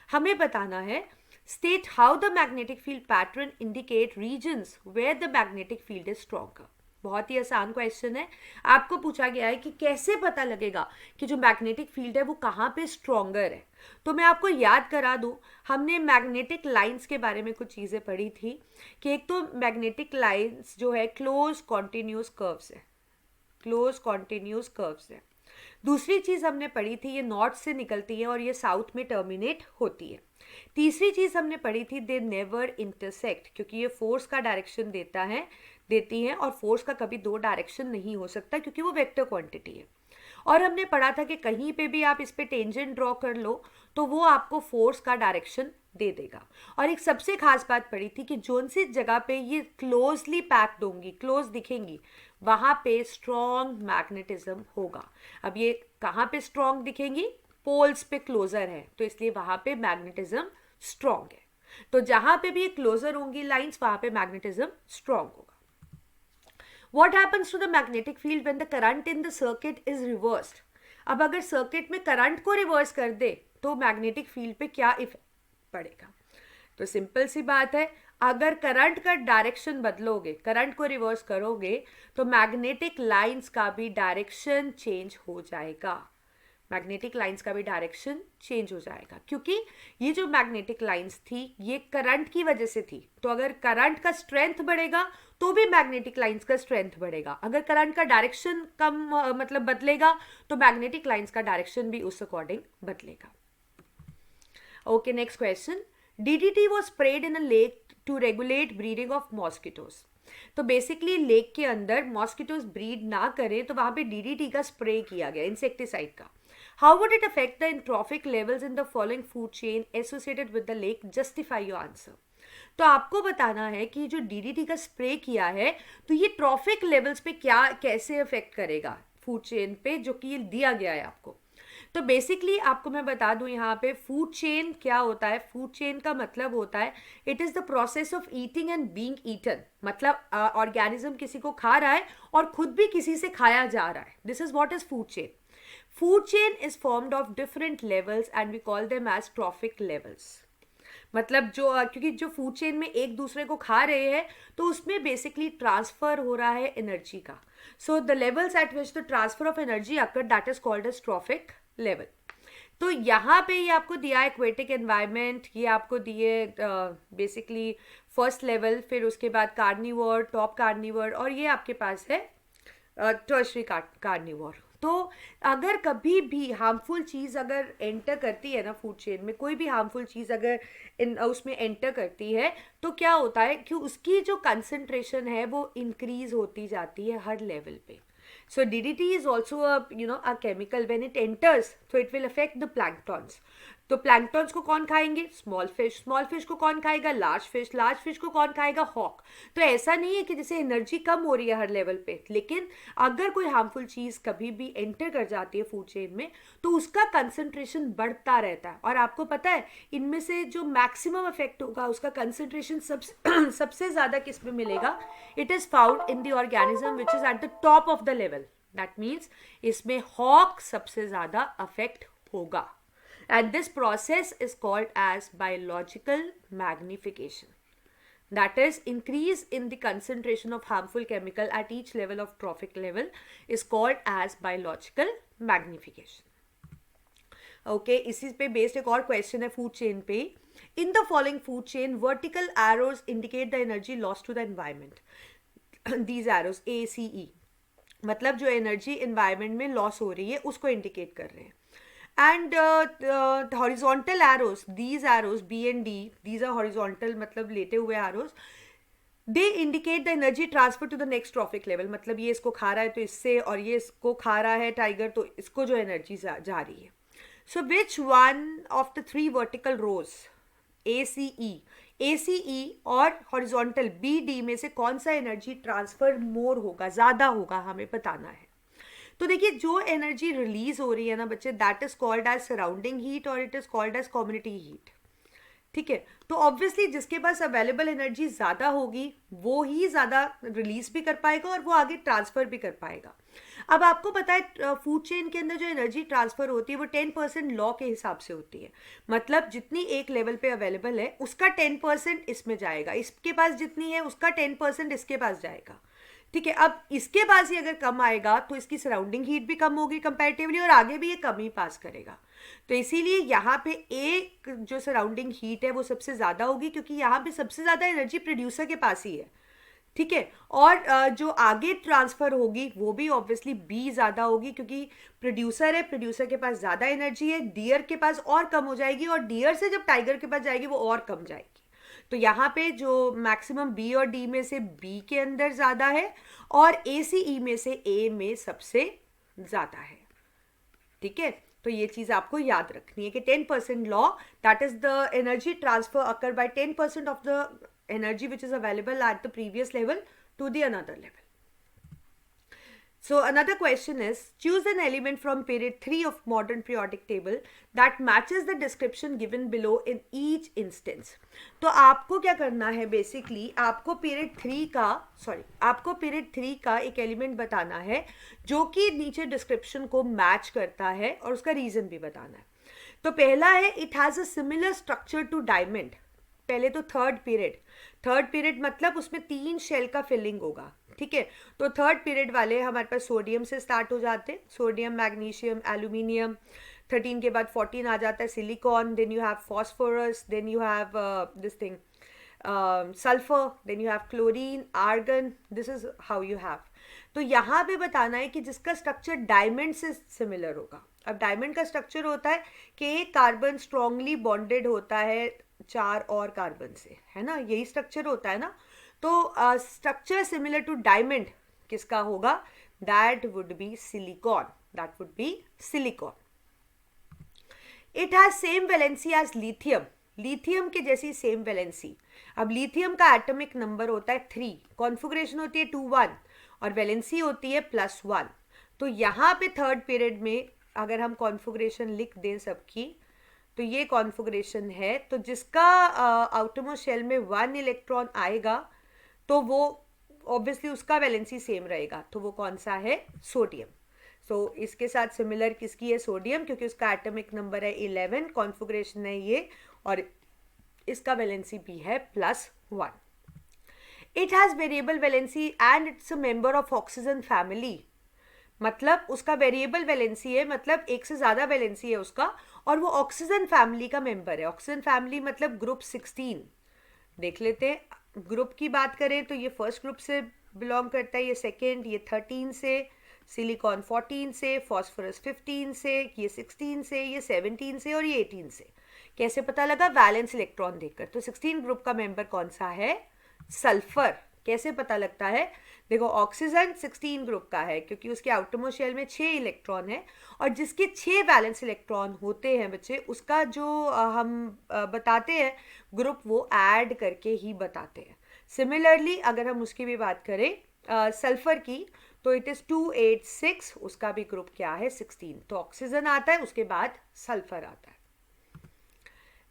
हमें बताना है, state how the magnetic field pattern indicate regions where the magnetic field is stronger. बहुत ही आसान क्वेश्चन है. आपको पूछा गया है कि कैसे पता लगेगा कि जो मैग्नेटिक फील्ड है वो कहाँ पे स्ट्रॉन्गर है. तो मैं आपको याद करा दूं, हमने मैग्नेटिक लाइंस के बारे में कुछ चीज़ें पढ़ी थी कि एक तो मैग्नेटिक लाइंस जो है क्लोज कॉन्टिन्यूस कर्व्स है, क्लोज कॉन्टिन्यूस कर्व्स है. दूसरी चीज़ हमने पढ़ी थी ये नॉर्थ से निकलती है और ये साउथ में टर्मिनेट होती है. तीसरी चीज़ हमने पढ़ी थी दे नेवर इंटरसेक्ट, क्योंकि ये फोर्स का डायरेक्शन देता है, देती हैं, और फोर्स का कभी दो डायरेक्शन नहीं हो सकता क्योंकि वो वेक्टर क्वांटिटी है। और हमने पढ़ा था कि कहीं पे भी आप इस पे टेंजेंट ड्रॉ कर लो तो वो आपको फोर्स का डायरेक्शन दे देगा। और एक सबसे खास बात पड़ी थी कि जोन सी जगह पे ये क्लोजली पैक्ड होंगी, क्लोज दिखेंगी, वहां पे स्ट्रॉन्ग मैग्नेटिज्म होगा। अब ये कहाँ पे स्ट्रॉन्ग दिखेंगी? पोल्स पे क्लोजर है, तो इसलिए वहां पे मैग्नेटिज्म स्ट्रॉन्ग है। तो जहां पे भी क्लोजर होंगी लाइंस, वहां पे मैग्नेटिज्म स्ट्रॉन्ग होगा। What happens to the magnetic field when the current in the circuit is reversed? अब अगर सर्किट में करंट को रिवर्स कर दे तो मैग्नेटिक फील्ड पे क्या इफेक्ट पड़ेगा? तो सिंपल सी बात है, अगर करंट का डायरेक्शन बदलोगे, करंट को रिवर्स करोगे, तो मैग्नेटिक लाइंस का भी डायरेक्शन चेंज हो जाएगा। मैग्नेटिक लाइंस का भी डायरेक्शन चेंज हो जाएगा, क्योंकि ये जो मैग्नेटिक लाइंस थी ये करंट की वजह से थी। तो अगर करंट का स्ट्रेंथ बढ़ेगा तो भी मैग्नेटिक लाइंस का स्ट्रेंथ बढ़ेगा। अगर करंट का डायरेक्शन कम मतलब बदलेगा तो मैग्नेटिक लाइंस का डायरेक्शन भी उस अकॉर्डिंग बदलेगा। Okay, next question. DDT was sprayed in a lake to regulate breeding of mosquitoes. तो बेसिकली लेक के अंदर मॉस्किटोज ब्रीड ना करें तो वहां पे DDT का स्प्रे किया गया, इंसेक्टिसाइड का। How would it affect the trophic levels in the following food chain associated with the lake? Justify your answer. तो आपको बताना है कि जो DDT का स्प्रे किया है तो ये ट्रॉफिक लेवल्स पे क्या कैसे अफेक्ट करेगा फूड चेन पे, जो कि ये दिया गया है आपको। तो बेसिकली आपको मैं बता दूं यहाँ पे फूड चेन क्या होता है। फूड चेन का मतलब होता है it is the process of eating and being eaten. मतलब ऑर्गेनिज्म किसी को खा रहा है और खुद भी किसी से खाया जा रहा है। This is what is food chain. Food chain is formed of different levels and we call them as trophic levels. मतलब जो क्योंकि जो फूड चेन में एक दूसरे को खा रहे हैं तो उसमें बेसिकली ट्रांसफर हो रहा है एनर्जी का। So the levels at which the transfer of energy occur that is called as trophic level. तो यहाँ पे ये आपको दिया एक्वेटिक एनवायरनमेंट, ये आपको दिए बेसिकली फर्स्ट लेवल, फिर उसके बाद कार्निवोर, टॉप कार्निवोर, और ये आपके पास है टर्शरी कार्निवोर। तो अगर कभी भी हार्मफुल चीज़ अगर एंटर करती है ना फूड चेन में, कोई भी हार्मफुल चीज़ अगर उसमें एंटर करती है तो क्या होता है कि उसकी जो कंसंट्रेशन है वो इंक्रीज होती जाती है हर लेवल पे। So DDT is also a chemical. When it enters, so it will affect the planktons. तो प्लैंकटॉन्स को कौन खाएंगे? Small fish. स्मॉल फिश को कौन खाएगा? Large fish. लार्ज फिश को कौन खाएगा? हॉक। तो ऐसा नहीं है कि जैसे एनर्जी कम हो रही है हर लेवल पे, लेकिन अगर कोई हार्मफुल चीज़ कभी भी एंटर कर जाती है फूड चेन में तो उसका कंसंट्रेशन बढ़ता रहता है। और आपको पता है इनमें से जो मैक्सिमम इफेक्ट होगा उसका कंसंट्रेशन सबसे ज़्यादा किस में मिलेगा? It is found in the organism which is at the top of the level. That means इसमें हॉक सबसे ज़्यादा अफेक्ट होगा। And this process is called as biological magnification. That is, increase in the concentration of harmful chemical at each level of trophic level is called as biological magnification. Okay, इसी पे based एक और question है food chain पे. In the following food chain, vertical arrows indicate the energy lost to the environment. These arrows A, C, E. मतलब जो energy environment में loss हो रही है उसको indicate कर रहे हैं. And the horizontal arrows, these arrows B and D, these are horizontal मतलब लेटे हुए arrows, they indicate the energy transfer to the next trophic level. मतलब ये इसको खा रहा है तो इससे, और ये इसको खा रहा है टाइगर तो इसको जो एनर्जी जा रही है. So which one of the three vertical rows ACE और horizontal BD में से कौन सा एनर्जी ट्रांसफर मोर होगा, ज़्यादा होगा, हमें बताना है. तो देखिए जो एनर्जी रिलीज हो रही है ना बच्चे, that is called as surrounding heat और it is called as community heat. ठीक है, तो ऑब्वियसली जिसके पास अवेलेबल एनर्जी ज़्यादा होगी वो ही ज़्यादा रिलीज भी कर पाएगा और वो आगे ट्रांसफ़र भी कर पाएगा. अब आपको पता है फूड चेन के अंदर जो एनर्जी ट्रांसफ़र होती है वो 10% लॉ के हिसाब से होती है. मतलब जितनी एक लेवल पे अवेलेबल है उसका 10% इसमें जाएगा, इसके पास जितनी है उसका 10% इसके पास जाएगा. ठीक है, अब इसके पास ही अगर कम आएगा तो इसकी सराउंडिंग हीट भी कम होगी कंपैरेटिवली और आगे भी ये कम ही पास करेगा. तो इसीलिए यहाँ पे एक जो सराउंडिंग हीट है वो सबसे ज़्यादा होगी क्योंकि यहाँ पे सबसे ज़्यादा एनर्जी प्रोड्यूसर के पास ही है. ठीक है, और जो आगे ट्रांसफ़र होगी वो भी ऑब्वियसली बी ज़्यादा होगी क्योंकि प्रोड्यूसर है, प्रोड्यूसर के पास ज़्यादा एनर्जी है, डियर के पास और कम हो जाएगी और डियर से जब टाइगर के पास जाएगी वो और कम जाएगी. तो यहाँ पे जो मैक्सिमम बी और डी में से बी के अंदर ज़्यादा है और ए सी ई में से ए में सबसे ज़्यादा है, ठीक है। तो ये चीज़ आपको याद रखनी है कि 10% law, that is the energy transfer occur by 10% of the energy which is available at the previous level to the another level. So another question is, choose an element from period 3 of modern periodic table that matches the description given below in each instance. तो आपको क्या करना है, basically आपको period 3 का एक element बताना है जो कि नीचे डिस्क्रिप्शन को मैच करता है और उसका रीजन भी बताना है. तो पहला है, it has a similar structure to diamond. पहले तो थर्ड पीरियड मतलब उसमें 3 शेल का फिलिंग होगा, ठीक है. तो थर्ड पीरियड वाले हमारे पास सोडियम से स्टार्ट हो जाते हैं, सोडियम, मैग्नीशियम, एल्यूमिनियम. 13 के बाद 14 आ जाता है silicon, then you have phosphorus, then you have this thing sulphur, then you have chlorine, argon. This is how you have. तो यहाँ पे बताना है कि जिसका स्ट्रक्चर डायमंड से सिमिलर होगा. अब डायमंड का स्ट्रक्चर होता है कि एक कार्बन स्ट्रांगली बॉन्डेड होता है 4 और कार्बन से, है ना, यही स्ट्रक्चर होता है ना. तो स्ट्रक्चर सिमिलर टू डायमंड किसका होगा, that would be silicon. It has same valency as lithium के जैसी सेम वैलेंसी. अब लिथियम का एटॉमिक नंबर होता है 3, कॉन्फ़िगरेशन होती है 2 1 और वैलेंसी होती है +1. तो यहाँ पे थर्ड पीरियड में अगर हम कॉन्फ़िगरेशन लिख दें सबकी, तो ये कॉन्फ़िगरेशन है. तो जिसका आउटरमोस्ट शेल में 1 इलेक्ट्रॉन आएगा तो वो ऑब्वियसली उसका वैलेंसी सेम रहेगा. तो वो कौन सा है, सोडियम. सो इसके साथ सिमिलर किसकी है, सोडियम, क्योंकि उसका एटॉमिक नंबर है 11, कॉन्फ़िगरेशन है ये, और इसका वैलेंसी भी है +1. It has variable valency and it's a member of oxygen family. मतलब उसका वेरिएबल वैलेंसी है, मतलब एक से ज़्यादा वैलेंसी है उसका, और वो ऑक्सीजन फैमिली का मेंबर है. ऑक्सीजन फैमिली मतलब ग्रुप 16. देख लेते हैं. ग्रुप की बात करें तो ये फर्स्ट ग्रुप से बिलोंग करता है, ये सेकेंड, ये 13 से, सिलिकॉन 14 से, फॉस्फोरस 15 से, ये 16 से, ये 17 से और ये 18 से. कैसे पता लगा, वैलेंस इलेक्ट्रॉन देखकर. तो 16 ग्रुप का मेंबर कौन सा है, सल्फर. कैसे पता लगता है, देखो ऑक्सीजन 16 ग्रुप का है क्योंकि उसके आउटरमोस्ट शेल में 6 इलेक्ट्रॉन है, और जिसके 6 वैलेंस इलेक्ट्रॉन होते हैं बच्चे, उसका जो हम बताते हैं ग्रुप, वो ऐड करके ही बताते हैं. सिमिलरली अगर हम उसकी भी बात करें सल्फर की, तो इट इज़ 286, उसका भी ग्रुप क्या है, 16. तो ऑक्सीजन आता है, उसके बाद सल्फर आता है.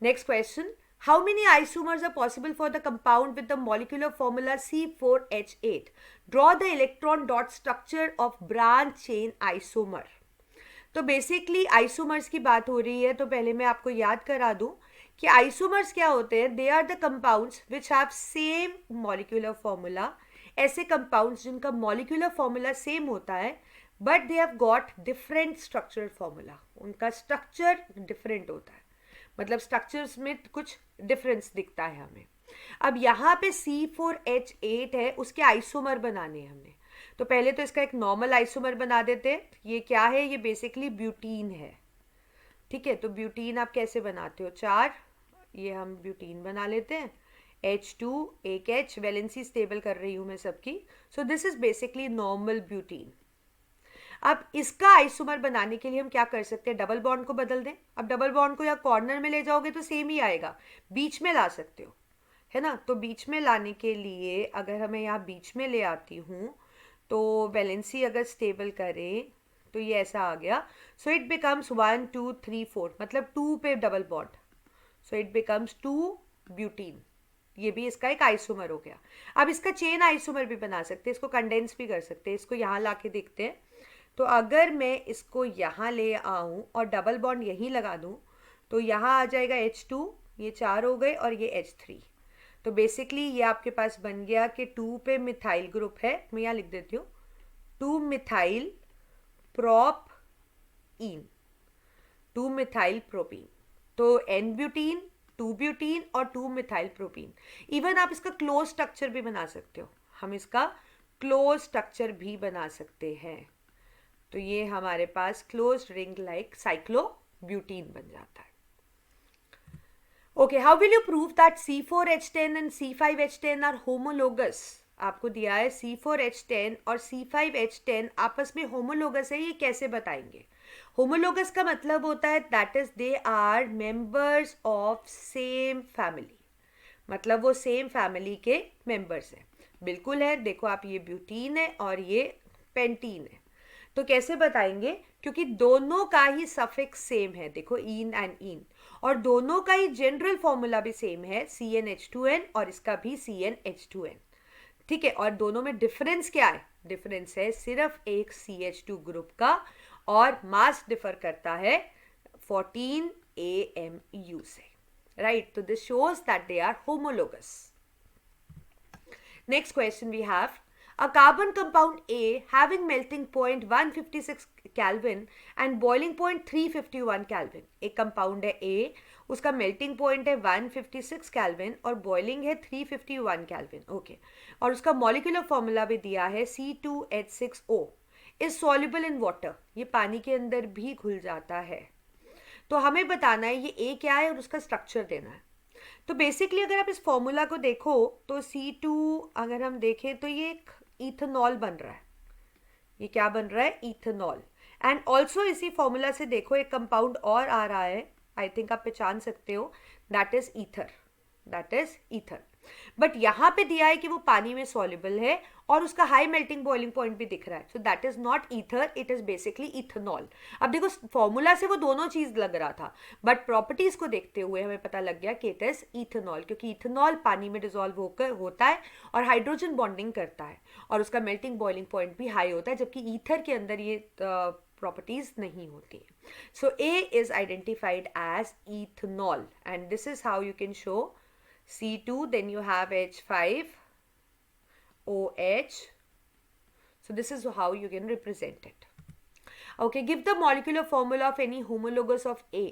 Next question, how many isomers are possible for the compound with the molecular formula C4H8? Draw the electron dot structure of branch chain isomer. तो बेसिकली आइसोमर्स की बात हो रही है, तो पहले मैं आपको याद करा दूं कि आइसोमर्स क्या होते हैं. They are the compounds which have same molecular formula. ऐसे कंपाउंड्स जिनका मॉलिक्यूलर फॉर्मूला सेम होता है but they have got different structural formula. उनका स्ट्रक्चर डिफरेंट होता है, मतलब स्ट्रक्चर्स में कुछ डिफरेंस दिखता है हमें. अब यहाँ पे C4H8 है, उसके आइसोमर बनाने हैं हमने. तो पहले तो इसका एक नॉर्मल आइसोमर बना देते हैं. ये क्या है, ये बेसिकली ब्यूटीन है, ठीक है. तो ब्यूटीन आप कैसे बनाते हो, 4, ये हम ब्यूटीन बना लेते हैं. H2, एक H, वैलेंसी स्टेबल कर रही हूँ मैं सबकी. So this is basically normal butene. अब इसका आइसोमर बनाने के लिए हम क्या कर सकते हैं, डबल बॉन्ड को बदल दें. अब डबल बॉन्ड को या कॉर्नर में ले जाओगे तो सेम ही आएगा, बीच में ला सकते हो, है ना. तो बीच में लाने के लिए अगर हमें यहाँ बीच में ले आती हूँ, तो वैलेंसी अगर स्टेबल करें तो ये ऐसा आ गया. सो इट बिकम्स 1 2 3 4, मतलब 2 पे double bond. So it becomes 2 butene. ये भी इसका एक आइसोमर हो गया. अब इसका चेन आइसोमर भी बना सकते हैं, इसको कंडेंस भी कर सकते हैं. इसको यहाँ ला के देखते हैं. तो अगर मैं इसको यहाँ ले आऊँ और डबल बॉन्ड यहीं लगा दूँ, तो यहाँ आ जाएगा H2, ये 4 हो गए, और ये H3. तो बेसिकली ये आपके पास बन गया कि 2 पे मिथाइल ग्रुप है. मैं यहाँ लिख देती हूँ 2 मिथाइल प्रोपीन, 2 मिथाइल प्रोपीन. तो N ब्यूटीन, 2 ब्यूटीन और 2 मिथाइल प्रोपीन. इवन आप इसका क्लोज स्ट्रक्चर भी बना सकते हो, हम इसका क्लोज स्ट्रक्चर भी बना सकते हैं. तो ये हमारे पास क्लोज रिंग लाइक साइक्लोब्यूटीन बन जाता है. Okay, how will you prove that C4H10 and C5H10 are homologous? आपको दिया है C4H10 और C5H10 आपस में homologous है, ये कैसे बताएंगे? Homologous का मतलब होता है that is they are members of same family. मतलब वो सेम फैमिली के मेंबर्स हैं. बिल्कुल है, देखो आप, ये ब्यूटीन है और ये पेंटीन है. तो कैसे बताएंगे? क्योंकि दोनों का ही सफिक्स सेम है, देखो इन एंड इन, और दोनों का ही जनरल फॉर्मूला भी सेम है, CnH2n, और इसका भी CnH2n. ठीक है, और दोनों में डिफरेंस क्या है? डिफरेंस है सिर्फ एक CH2 ग्रुप का, और मास डिफर करता है 14 AMU से. Right, so this shows that they are homologous. Next question we have, a carbon compound A having melting point 156 Kelvin and boiling point 351 Kelvin. एक कंपाउंड है A, उसका मेल्टिंग पॉइंट है 156 Kelvin और boiling है 351 Kelvin. Okay, और उसका molecular formula भी दिया है C2H6O is soluble in water. ये पानी के अंदर भी घुल जाता है. तो हमें बताना है ये ए क्या है और उसका स्ट्रक्चर देना है. तो बेसिकली अगर आप इस फॉर्मूला को देखो तो C2 अगर हम देखें तो ये एक इथेनॉल बन रहा है. ये क्या बन रहा है? इथेनॉल. एंड ऑल्सो इसी फॉर्मूला से देखो एक कंपाउंड और आ रहा है, आई थिंक आप पहचान सकते हो, that is ether. That is ether. But यहाँ पे दिया है कि वो पानी में सॉल्युबल है और उसका हाई मेल्टिंग बॉइलिंग पॉइंट भी दिख रहा है. So that is not ether, it is basically ethanol. अब देखो फॉर्मूला से वो दोनों चीज लग रहा था, बट प्रॉपर्टीज को देखते हुए हमें पता लग गया कि इट इज इथेनॉल, क्योंकि इथेनॉल पानी में डिजोल्व होकर होता है और हाइड्रोजन बॉन्डिंग करता है और उसका मेल्टिंग बॉइलिंग पॉइंट भी हाई होता है, जबकि ईथर के अंदर ये प्रॉपर्टीज नहीं होती. So A is identified as ethanol and this is how you can show C2, then you have H5 OH. So this is how you can represent it. Okay, give the molecular formula of any homologous of A.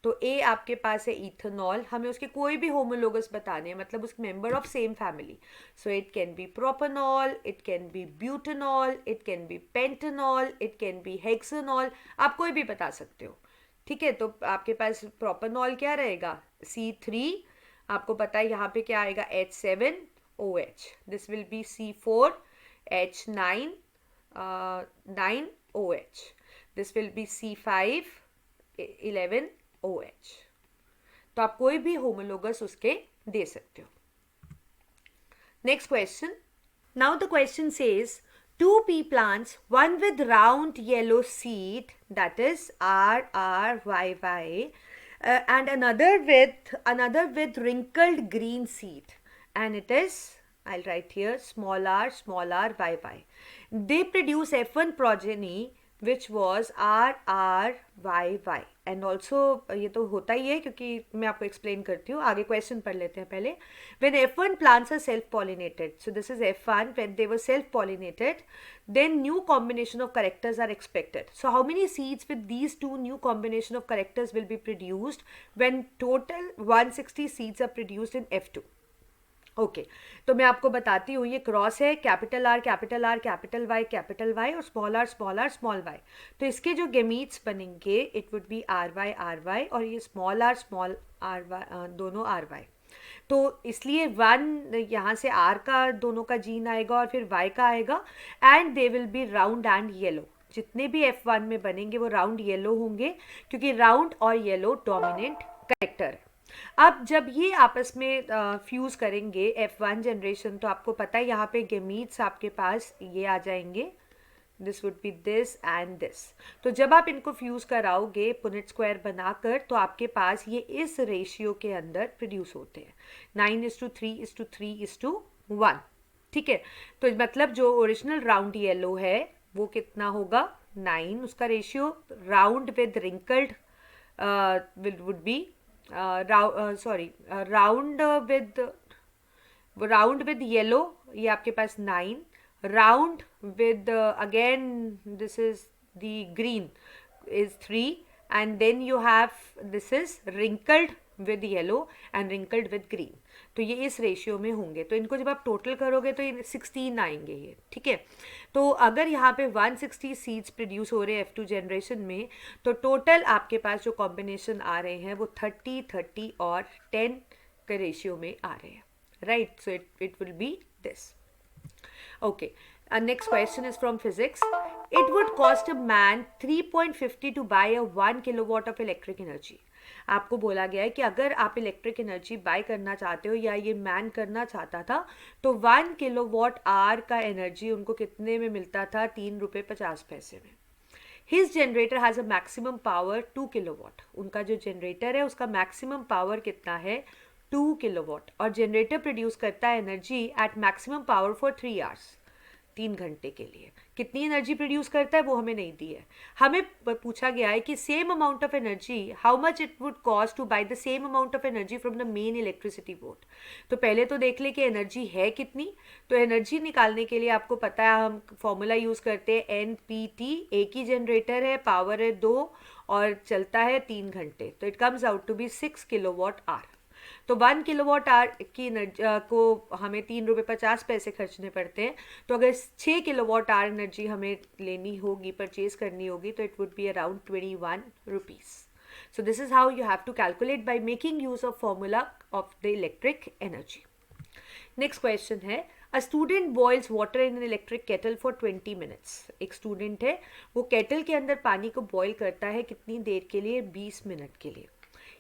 तो A आपके पास है ethanol, हमें उसके कोई भी homologous बताने हैं, मतलब उसके member of same family. So it can be propanol, it can be butanol, it can be pentanol, it can be hexanol, आप कोई भी बता सकते हो. ठीक है, तो आपके पास प्रोपेनॉल क्या रहेगा? C3. आपको पता है यहाँ पे क्या आएगा? H7OH. This will be C4H9 9OH. This will be C511OH. तो आप कोई भी होमोलोगस उसके दे सकते हो. Next question. Now the question says 2 pea plants, one with round yellow seed, that is RRYY, and another with wrinkled green seed, and it is, I'll write here, small r YY. They produce F1 progeny which was RRYY. and also ये तो होता ही है क्योंकि मैं आपको explain करती हूँ. आगे क्वेश्चन पढ़ लेते हैं पहले. when F1 plants are self pollinated, so this is F1, when they were self pollinated, then new combination of characters are expected. So how many seeds with these two new combination of characters will be produced when total 160 seeds are produced in F2? Okay, तो मैं आपको बताती हूँ. ये cross है, capital R capital Y capital Y और small R small Y. तो इसके जो गेमीट्स बनेंगे it would be R Y और ये स्मॉल आर वाई, दोनों आर वाई. तो इसलिए 1 यहाँ से आर का दोनों का जीन आएगा और फिर वाई का आएगा, and they will be round and yellow. जितने भी F1 में बनेंगे वो राउंड येलो होंगे क्योंकि राउंड और येलो डोमिनेंट कैरेक्टर है. अब जब ये आपस में फ्यूज़ करेंगे F1 जनरेशन, तो आपको पता है यहाँ पे गेमीट्स आपके पास ये आ जाएंगे. This would be this and this. तो जब आप इनको फ्यूज़ कराओगे पुनेट स्क्वायर बनाकर, तो आपके पास ये इस रेशियो के अंदर प्रोड्यूस होते हैं 9:3:3:1. ठीक है, तो मतलब जो ओरिजिनल राउंड येलो है वो कितना होगा? 9. उसका ratio round with wrinkled would be round with yellow, ये आपके पास 9. Round with again this is the green is 3, and then you have this is wrinkled with yellow and wrinkled with green. तो ये इस रेशियो में होंगे, तो इनको जब आप टोटल करोगे तो ये 16 आएंगे ये, ठीक है। तो अगर यहाँ पे 160 सीड्स प्रोड्यूस हो रहे हैं F2 जनरेशन में, तो टोटल आपके पास जो कॉम्बिनेशन आ रहे हैं वो 30, 30 और 10 के रेशियो में आ रहे हैं, right. So it will B this. Okay. Next question is from physics. It would cost a man 3.50 to buy a 1 kilowatt of electric energy. आपको बोला गया है कि अगर आप इलेक्ट्रिक एनर्जी बाय करना चाहते हो या ये मैन करना चाहता था, तो 1 किलोवाट आवर का एनर्जी उनको कितने में मिलता था? 3 रुपये 50 पैसे में. His generator has a maximum power 2 kilowatt. उनका जो जनरेटर है उसका मैक्सिमम पावर कितना है? 2 किलोवाट. और जनरेटर प्रोड्यूस करता है energy at maximum power for 3 hours, 3 घंटे के लिए. कितनी एनर्जी प्रोड्यूस करता है वो हमें नहीं दी है. हमें पूछा गया है कि same amount of energy, how much it would cost to buy the same amount of energy from the main electricity board. तो पहले तो देख ले कि एनर्जी है कितनी. तो एनर्जी निकालने के लिए आपको पता है हम फॉर्मूला यूज़ करते हैं NPT. एक ही जनरेटर है, पावर है 2 और चलता है 3 घंटे. तो it comes out to be 6 kilowatt hour. तो 1 किलोवाट आवर की एनर्जी को हमें 3 रुपये 50 पैसे खर्चने पड़ते हैं. तो अगर 6 किलोवाट आवर एनर्जी हमें लेनी होगी, परचेज करनी होगी, तो it would be around 21 rupees. So this is how you have to calculate by making use of formula of the electric energy. Next question है, a student boils water in an electric kettle for 20 minutes. एक student है, वो kettle के अंदर पानी को boil करता है कितनी देर के लिए? 20 मिनट के लिए.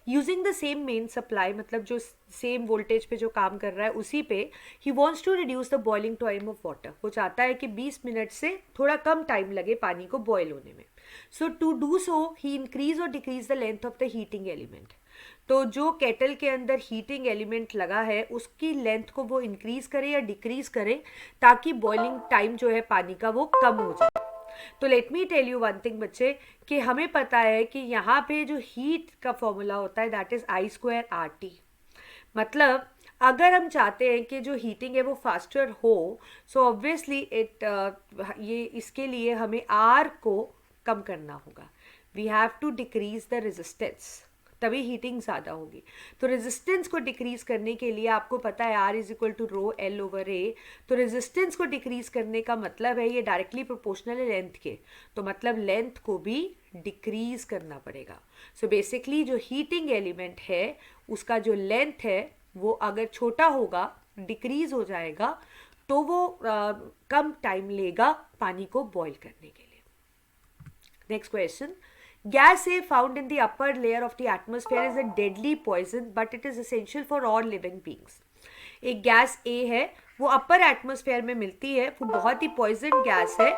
Using the same main supply, मतलब जो सेम वोल्टेज पे जो काम कर रहा है उसी पे, ही wants to reduce the boiling time of water. वो चाहता है कि 20 मिनट से थोड़ा कम टाइम लगे पानी को बॉयल होने में. So to do so he increase और decrease the length of the heating element. तो जो केटल के अंदर हीटिंग एलिमेंट लगा है उसकी लेंथ को वो इंक्रीज करे या डिक्रीज करे ताकि बॉइलिंग टाइम जो है पानी का वो कम हो जाए. तो let me tell you one thing बच्चे, कि हमें पता है कि यहाँ पे जो हीट का फॉर्मूला होता है दैट इज I²RT. मतलब अगर हम चाहते हैं कि जो हीटिंग है वो फास्टर हो, सो ऑब्वियसली ये इसके लिए हमें R को कम करना होगा. We have to decrease the resistance, तभी हीटिंग ज़्यादा होगी. तो रेजिस्टेंस को डिक्रीज करने के लिए आपको पता है R is equal to ρL/A. तो रेजिस्टेंस को डिक्रीज करने का मतलब है ये डायरेक्टली प्रोपोर्शनल है लेंथ के, तो मतलब लेंथ को भी डिक्रीज करना पड़ेगा. सो बेसिकली जो हीटिंग एलिमेंट है उसका जो लेंथ है वो अगर छोटा होगा, डिक्रीज हो जाएगा, तो वो कम टाइम लेगा पानी को बॉयल करने के लिए. Next question, gas A found in the upper layer of the atmosphere is a deadly poison but it is essential for all living beings. एक गैस A है, वो अपर एटमॉस्फेयर में मिलती है, वो बहुत ही पॉइजन गैस है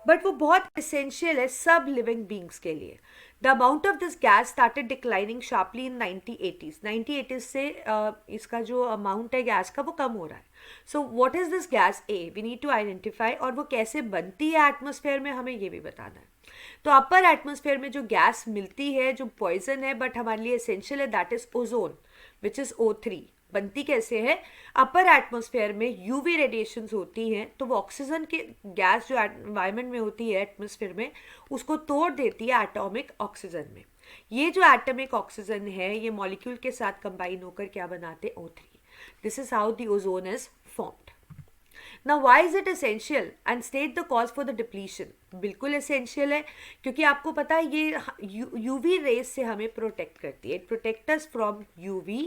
बट वो बहुत एसेंशियल है सब लिविंग बींग्स के लिए. The amount of this gas started declining sharply in 1980s. 1980s से इसका जो अमाउंट है गैस का वो कम हो रहा है. So what is this gas A? We need to identify. और वो कैसे बनती है एटमॉस्फेयर में हमें ये भी बताना है. तो अपर एटमॉस्फेयर में जो गैस मिलती है जो पॉइजन है बट हमारे लिए एसेंशियल है that is ozone which is O3. बनती कैसे है? अपर एटमॉस्फेयर में यूवी रेडिएशंस होती हैं, तो वो ऑक्सीजन के गैस जो एनवायरनमेंट में होती है एटमॉस्फेयर में उसको तोड़ देती है एटॉमिक ऑक्सीजन में. ये जो एटॉमिक ऑक्सीजन है ये मॉलिक्यूल के साथ कंबाइन होकर क्या बनाते? O3. This is how the ozone is formed. Now why is it essential and state the cause for the depletion? बिल्कुल essential है क्योंकि आपको पता है ये UV रेज से हमें प्रोटेक्ट करती है. It protect us from UV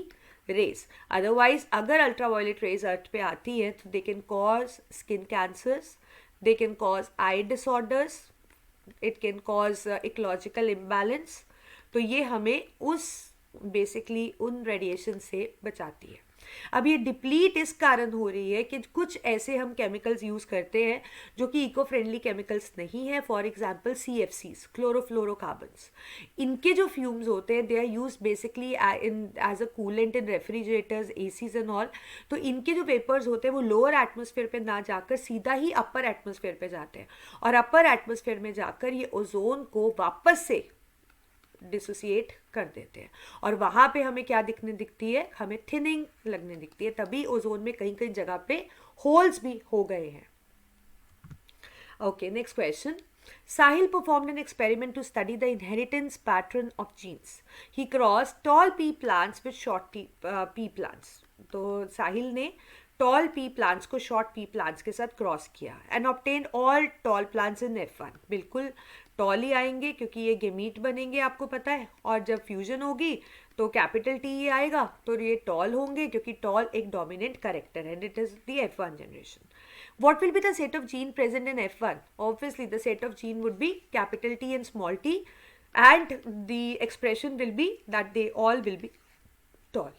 rays. Otherwise अगर ultraviolet rays अर्थ पे आती हैं तो they can cause skin cancers, they can cause eye disorders, it can cause ecological imbalance. तो ये हमें उस बेसिकली उन रेडिएशन से बचाती है. अब ये डिप्लीट इस कारण हो रही है कि कुछ ऐसे हम केमिकल्स यूज़ करते हैं जो कि इको फ्रेंडली केमिकल्स नहीं है. For example CFCs, chlorofluorocarbons. इनके जो फ्यूम्स होते हैं they are use basically in as a coolant in refrigerators, ACs and all. तो इनके जो वेपर्स होते हैं वो लोअर एटमॉस्फेयर पे ना जाकर सीधा ही अपर एटमॉस्फेयर पे जाते हैं और अपर एटमॉस्फेयर में जाकर ये ओजोन को वापस से डिसोसिएट कर देते हैं और वहाँ पे हमें क्या दिखती है? हमें थिनिंग लगने दिखती है. तभी ओजोन में कहीं कहीं जगह पे होल्स भी हो गए हैं. Okay, next question. Sahil performed an experiment to study the inheritance pattern of genes. He crossed tall pea plants with short pea plants. तो साहिल ने टॉल पी प्लांट्स को शॉर्ट पी प्लांट्स के साथ क्रॉस किया and obtained all tall plants in F1। बिल्कुल toll ही आएंगे क्योंकि ये गेमीट बनेंगे, आपको पता है, और जब फ्यूजन होगी तो कैपिटल टी ही आएगा, तो ये टॉल होंगे क्योंकि टॉल एक डोमिनेंट कैरेक्टर है and it is the F1 generation. What will be the set of gene present in F1? Obviously the set of gene would be capital T and small t, and the expression will be that they all will be tall.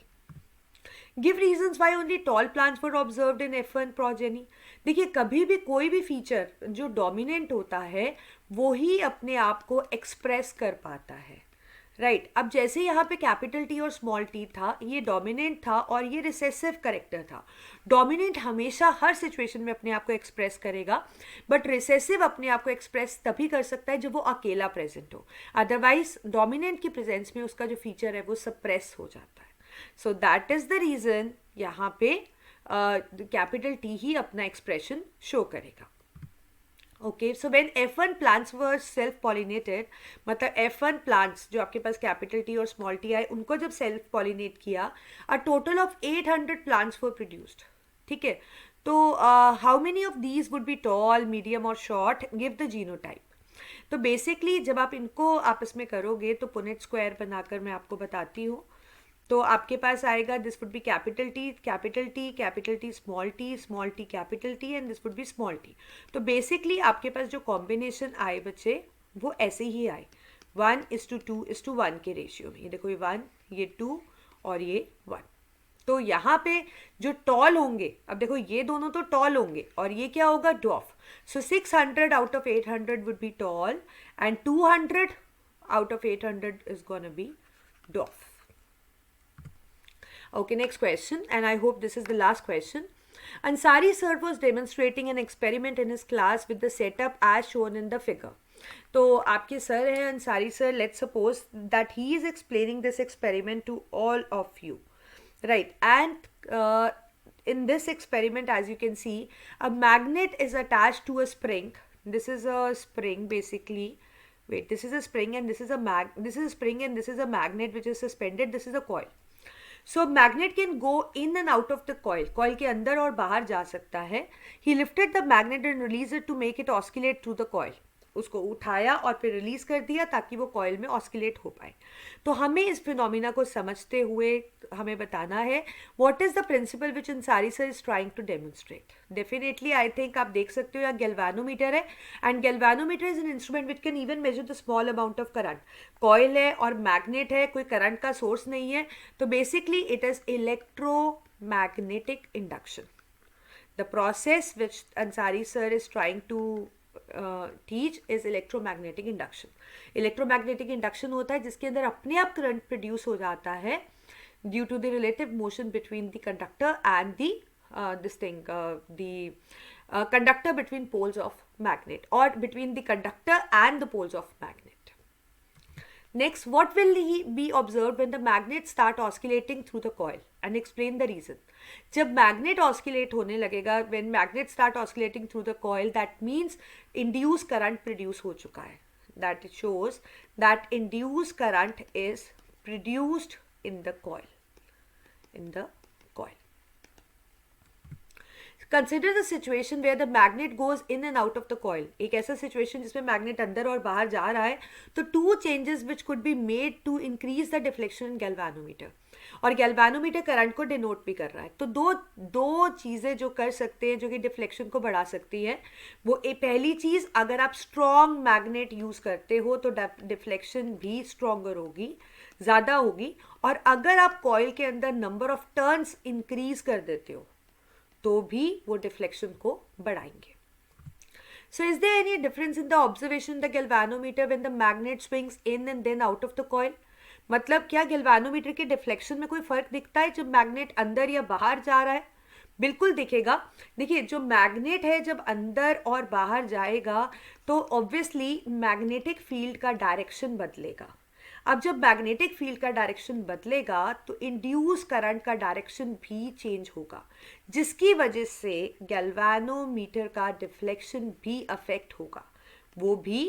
Give reasons why only tall plants were observed in F1 progeny. देखिए, कभी भी कोई भी feature जो dominant होता है वो ही अपने आप को एक्सप्रेस कर पाता है, राइट. अब जैसे यहाँ पे कैपिटल टी और स्मॉल टी था, ये डोमिनेंट था और ये रिसेसिव करेक्टर था. डोमिनेंट हमेशा हर सिचुएशन में अपने आप को एक्सप्रेस करेगा, बट रिसेसिव अपने आप को एक्सप्रेस तभी कर सकता है जब वो अकेला प्रेजेंट हो. अदरवाइज डोमिनेंट की प्रेजेंस में उसका जो फीचर है वो सप्रेस हो जाता है. So that is the reason यहाँ पे कैपिटल टी ही अपना एक्सप्रेशन शो करेगा. Okay, so when F1 plants were self pollinated, मतलब F1 प्लांट्स जो आपके पास कैपिटल टी और स्मॉल टी आए, उनको जब सेल्फ पॉलिनेट किया, a total of 800 plants were produced. ठीक है, तो how many of these would be tall, medium और शॉर्ट? Give the genotype. तो बेसिकली जब आप इनको आपस में करोगे तो पुनेट स्क्वायर बनाकर मैं आपको बताती हूँ. तो आपके पास आएगा, this would be capital T, capital T, capital T, small T, capital T, and this would be small T. तो बेसिकली आपके पास जो कॉम्बिनेशन आए बच्चे वो ऐसे ही आए, 1:2:1 के रेशियो में. ये देखो, ये 1, ये 2 और ये 1. तो यहाँ पे जो टॉल होंगे, अब देखो ये दोनों तो टॉल होंगे और ये क्या होगा, डॉफ. सो 600 out of 800 would be tall and 200 out of 800 is gonna be डॉफ. Okay, next question, and I hope this is the last question. Ansari sir was demonstrating an experiment in his class with the setup as shown in the figure. तो आपके sir हैं Ansari sir, let's suppose that he is explaining this experiment to all of you, right? And in this experiment, as you can see, a magnet is attached to a spring. This is a spring basically. Wait, this is a spring and this is a spring and this is a magnet which is suspended. This is a coil. So magnet can go in and out of the coil. Coil के अंदर और बाहर जा सकता है. He lifted the magnet and released it to make it oscillate through the coil. उसको उठाया और फिर रिलीज कर दिया ताकि वो कॉइल में ऑस्किलेट हो पाए. तो हमें इस फिनोमिना को समझते हुए हमें बताना है what is the principle which Ansari sir is trying to demonstrate. Definitely I think आप देख सकते हो यहाँ गैल्वानोमीटर है, and galvanometer is an instrument which can even measure the small amount of current. Coil है और मैग्नेट है, कोई करंट का सोर्स नहीं है, तो basically it is electromagnetic induction. The process which Ansari sir is trying to teach is electromagnetic induction. Electromagnetic induction होता है जिसके अंदर अपने आप करंट प्रोड्यूस हो जाता है due to the relative motion between the conductor and the conductor between poles of magnet or between the conductor and the poles of magnet. Next, what will be observed when the magnet start oscillating through the coil, and explain the reason. जब magnet oscillate होने लगेगा, when magnet start oscillating through the coil, that means induced current produce हो चुका है. That shows that induced current is produced in the coil. Consider the situation where the magnet goes in and out of the coil. एक ऐसा situation जिसमें magnet अंदर और बाहर जा रहा है, तो two changes which could be made to increase the deflection in galvanometer. और galvanometer करंट को डिनोट भी कर रहा है. तो दो चीज़ें जो कर सकते हैं जो कि डिफ्लेक्शन को बढ़ा सकती है, वो पहली चीज़, अगर आप स्ट्रॉन्ग मैग्नेट यूज़ करते हो तो डिफ्लेक्शन भी स्ट्रॉन्गर होगी, ज़्यादा होगी. और अगर आप कॉइल के अंदर नंबर ऑफ टर्न्स इंक्रीज कर देते हो तो भी वो डिफ्लेक्शन को बढ़ाएंगे. So is there any difference in the observation in the galvanometer when the magnet swings in and then out of the coil? मतलब क्या गैल्वानोमीटर के डिफ्लेक्शन में कोई फर्क दिखता है जब मैग्नेट अंदर या बाहर जा रहा है? बिल्कुल दिखेगा. देखिए, जो मैग्नेट है जब अंदर और बाहर जाएगा तो ऑब्वियसली मैग्नेटिक फील्ड का डायरेक्शन बदलेगा. अब जब मैग्नेटिक फील्ड का डायरेक्शन बदलेगा तो इंड्यूस करंट का डायरेक्शन भी चेंज होगा, जिसकी वजह से गैल्वानोमीटर का डिफ्लेक्शन भी अफेक्ट होगा, वो भी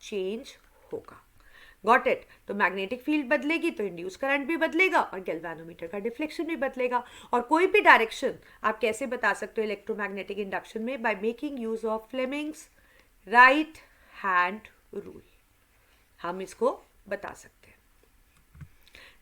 चेंज होगा. Got it? तो मैग्नेटिक फील्ड बदलेगी तो इंड्यूस करंट भी बदलेगा और गैल्वेनोमीटर का डिफ्लेक्शन भी बदलेगा। और कोई भी डायरेक्शन आप कैसे बता सकते हो इलेक्ट्रोमैग्नेटिक इंडक्शन में? By making use of Fleming's right hand rule हम इसको बता सकते हैं।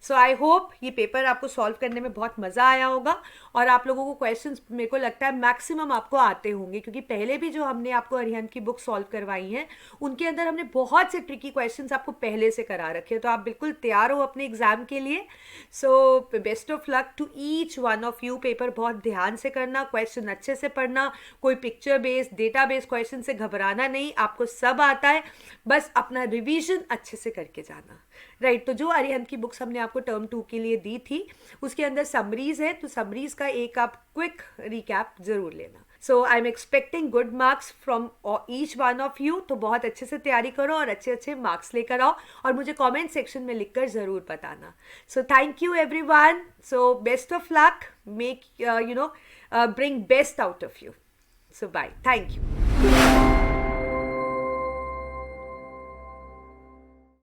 सो आई होप ये पेपर आपको सॉल्व करने में बहुत मज़ा आया होगा और आप लोगों को क्वेश्चंस मेरे को लगता है मैक्सिमम आपको आते होंगे, क्योंकि पहले भी जो हमने आपको अरिहंत की बुक सॉल्व करवाई हैं उनके अंदर हमने बहुत से ट्रिकी क्वेश्चंस आपको पहले से करा रखे हैं, तो आप बिल्कुल तैयार हो अपने एग्जाम के लिए। So best of luck to each one of you. Paper बहुत ध्यान से करना, क्वेश्चन अच्छे से पढ़ना, कोई picture based data based question से घबराना नहीं, आपको सब आता है, बस अपना रिविजन अच्छे से करके जाना। राइट, तो जो अरिहंत की बुक्स हमने आपको टर्म 2 के लिए दी थी उसके अंदर समरीज है, तो समरीज का एक आप क्विक रिकैप जरूर लेना। So I am expecting good marks from each one of you. तो बहुत अच्छे से तैयारी करो और अच्छे अच्छे मार्क्स लेकर आओ और मुझे कमेंट सेक्शन में लिखकर ज़रूर बताना। So thank you everyone. So best of luck, make bring best out of you. So bye, thank you.